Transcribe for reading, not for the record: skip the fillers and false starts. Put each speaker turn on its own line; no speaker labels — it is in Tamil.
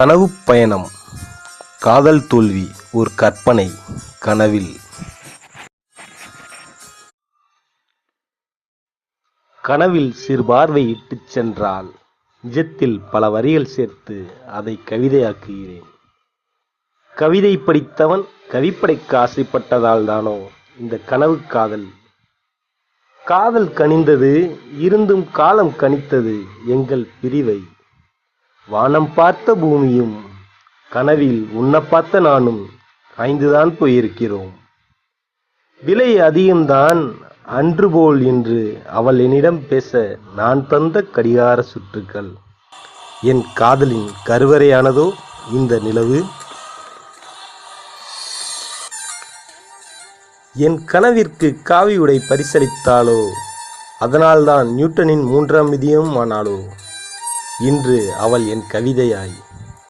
கனவு பயணம். காதல் தோல்வி ஒரு கற்பனை கனவில். கனவில் சிறு பார்வை இட்டுச் சென்றால் நிஜத்தில் பல வரிகள் சேர்த்து அதை கவிதையாக்குகிறேன். கவிதை படித்தவன் கவிப்படைக்க ஆசைப்பட்டதால் தானோ இந்த கனவு காதல். காதல் கனிந்தது, இருந்தும் காலம் கனித்தது எங்கள் பிரிவை. வானம் பார்த்த பூமியும் கனவில் உன்னை பார்த்த நானும் காய்ந்துதான் போயிருக்கிறோம். விலை அதிகம்தான் அன்று போல் இன்று அவள் என்னிடம் பேச நான் தந்த கடிகார சுற்றுக்கள். என் காதலின் கருவறையானதோ இந்த நிலவு. என் கனவிற்கு காவி உடை பரிசளித்தாளோ, அதனால்தான் நியூட்டனின் 3ஆம் விதியும் ஆனாளோ. இன்று அவள் என் கவிதையாய்